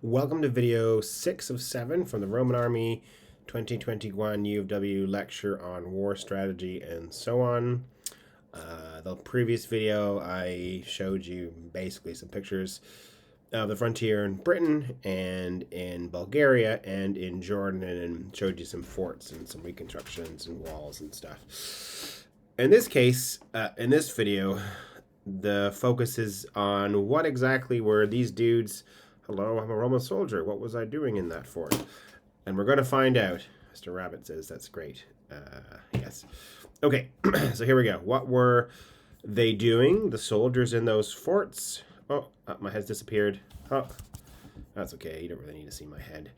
Welcome to video 6 of 7 from the Roman Army 2021 UofW lecture on war strategy and so on. The previous video I showed you basically some pictures of the frontier in Britain and in Bulgaria and in Jordan, and showed you some forts and some reconstructions and walls and stuff. In this case, in this video, the focus is on what exactly were these dudes. Hello, I'm a Roman soldier. What was I doing in that fort? And we're going to find out. Mr. Rabbit says that's great. Yes. Okay, so here we go. What were they doing, the soldiers in those forts? Oh, my head's disappeared. Oh, that's okay. You don't really need to see my head.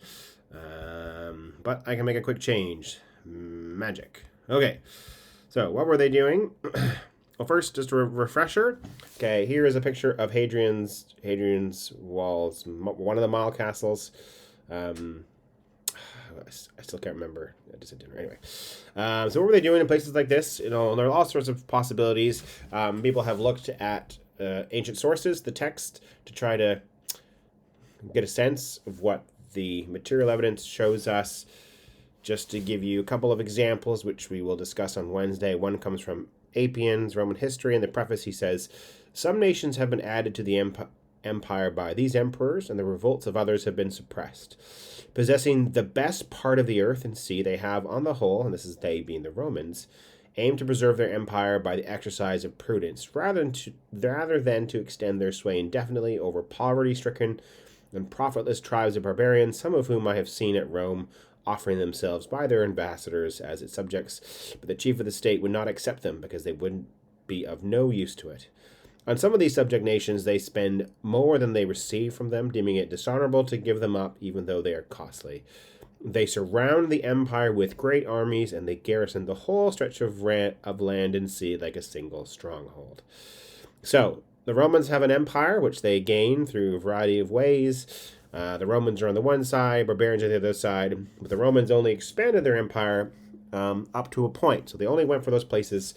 But I can make a quick change. Magic. Okay, so what were they doing? Well, first, just a refresher. Okay, here is a picture of Hadrian's walls, one of the mile castles. I still can't remember. I just had dinner anyway. So what were they doing in places like this? You know, there are all sorts of possibilities. People have looked at ancient sources, the text, to try to get a sense of what the material evidence shows us. Just to give you a couple of examples, which we will discuss on Wednesday. One comes from Appian's Roman History. In the preface, he says, "Some nations have been added to the empire by these emperors, and the revolts of others have been suppressed. Possessing the best part of the earth and sea, they have, on the whole," and this is they being the Romans, "aimed to preserve their empire by the exercise of prudence, rather than to extend their sway indefinitely over poverty-stricken and profitless tribes of barbarians, some of whom I have seen at Rome, offering themselves by their ambassadors as its subjects, but the chief of the state would not accept them because they would be of no use to it. On some of these subject nations they spend more than they receive from them, deeming it dishonorable to give them up, even though they are costly. They surround the empire with great armies, and they garrison the whole stretch of land and sea like a single stronghold." So, the Romans have an empire, which they gain through a variety of ways. The Romans are on the one side, barbarians on the other side, but the Romans only expanded their empire up to a point. So they only went for those places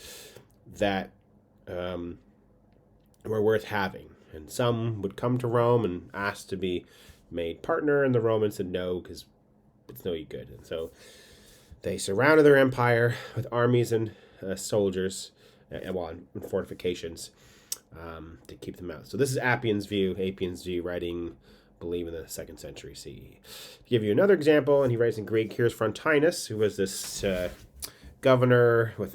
that were worth having. And some would come to Rome and ask to be made partner, and the Romans said no, because it's no good. And so they surrounded their empire with armies and soldiers, and fortifications to keep them out. So this is Appian's view, writing, believe, in the 2nd century CE. To give you another example, and he writes in Greek, here's Frontinus, who was this governor with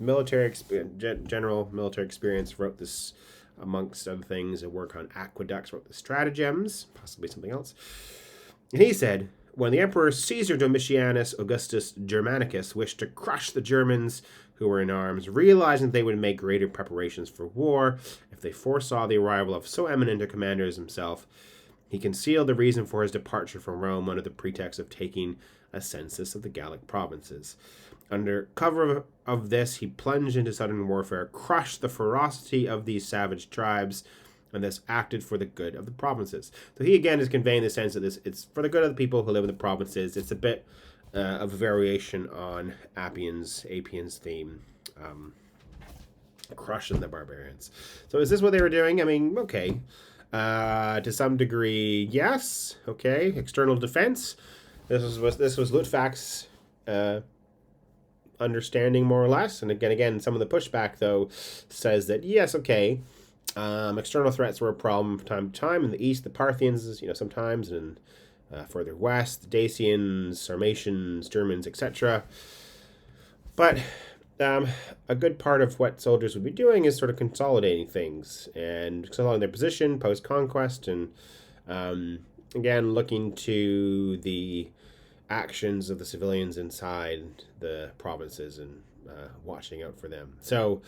general military experience, wrote this, amongst other things, a work on aqueducts, wrote the Stratagems, possibly something else. And he said, "When the Emperor Caesar Domitianus Augustus Germanicus wished to crush the Germans who were in arms, realizing that they would make greater preparations for war if they foresaw the arrival of so eminent a commander as himself, he concealed the reason for his departure from Rome under the pretext of taking a census of the Gallic provinces. Under cover of this, he plunged into sudden warfare, crushed the ferocity of these savage tribes, and thus acted for the good of the provinces." So he again is conveying the sense that it's for the good of the people who live in the provinces. It's a bit of a variation on Appian's theme, crushing the barbarians. So is this what they were doing? I mean, okay. To some degree, yes. Okay, external defense. This was Luttwak's understanding, more or less. And again, some of the pushback though says that yes, okay, external threats were a problem from time to time. In the east, the Parthians, sometimes, and further west, the Dacians, Sarmatians, Germans, etc. But a good part of what soldiers would be doing is sort of consolidating things and consolidating their position post-conquest, and again, looking to the actions of the civilians inside the provinces and watching out for them. So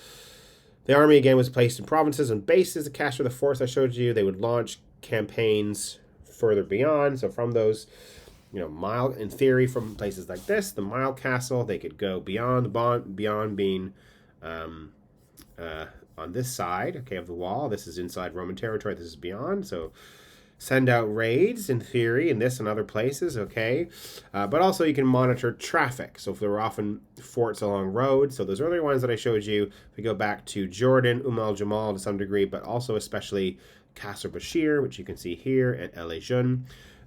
the army again was placed in provinces and bases. The capture the forts I showed you, they would launch campaigns further beyond. So from those, mile, in theory, from places like this, the Mile Castle, they could go beyond being on this side, okay, of the wall. This is inside Roman territory. This is beyond. So send out raids, in theory, in this and other places, okay? But also you can monitor traffic. So if there were often forts along roads, so those earlier ones that I showed you, if we go back to Jordan, Jamal to some degree, but also especially Kasr Bashir, which you can see here, and El Ejun.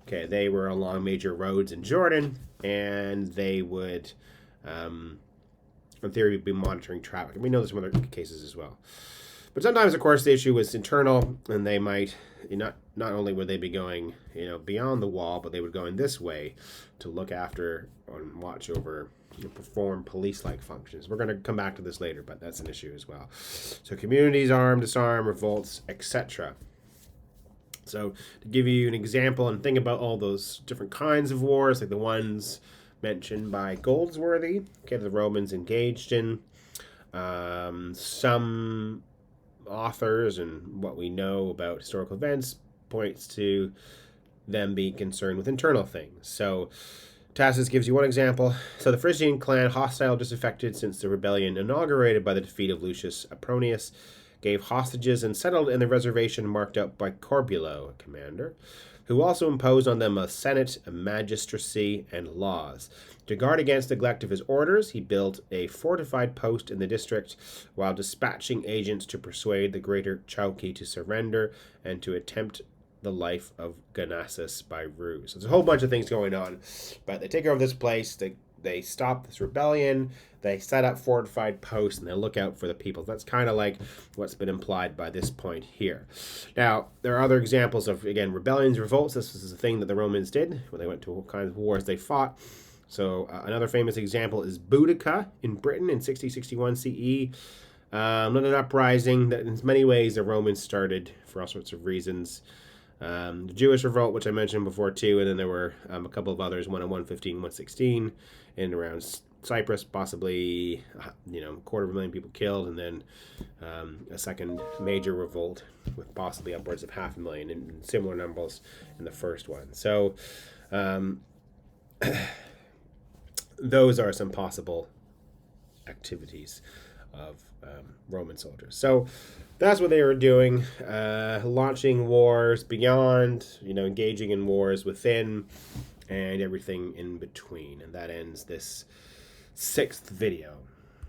Okay, they were along major roads in Jordan, and they would, in theory, be monitoring traffic. And we know there's some other cases as well. But sometimes, of course, the issue was internal, and they might not only would they be going beyond the wall, but they would go in this way to look after and watch over, perform police-like functions. We're going to come back to this later, but that's an issue as well. So communities arm, disarm, revolts, etc. So to give you an example and think about all those different kinds of wars, like the ones mentioned by Goldsworthy, okay, the Romans engaged in, some authors and what we know about historical events points to them being concerned with internal things. So Tacitus gives you one example. So the Frisian clan, hostile, disaffected since the rebellion inaugurated by the defeat of Lucius Apronius, gave hostages and settled in the reservation marked out by Corbulo, a commander, who also imposed on them a senate, a magistracy, and laws. To guard against neglect of his orders, he built a fortified post in the district while dispatching agents to persuade the greater Chauci to surrender and to attempt the life of Ganassus by ruse. So there's a whole bunch of things going on, but they take over this place, they stop this rebellion, they set up fortified posts, and they look out for the people. That's kind of like what's been implied by this point here. Now, there are other examples of, again, rebellions, revolts. This is a thing that the Romans did when they went to all kinds of wars they fought. So another famous example is Boudica in Britain in 60-61 CE. Not an uprising that in many ways the Romans started for all sorts of reasons. The Jewish revolt, which I mentioned before too, and then there were a couple of others, one in 115, 116, and around Cyprus, possibly, 250,000 people killed, and then a second major revolt with possibly upwards of 500,000 and similar numbers in the first one. So those are some possible activities of Roman soldiers. So that's what they were doing, launching wars beyond, engaging in wars within, and everything in between. And that ends this 6th video.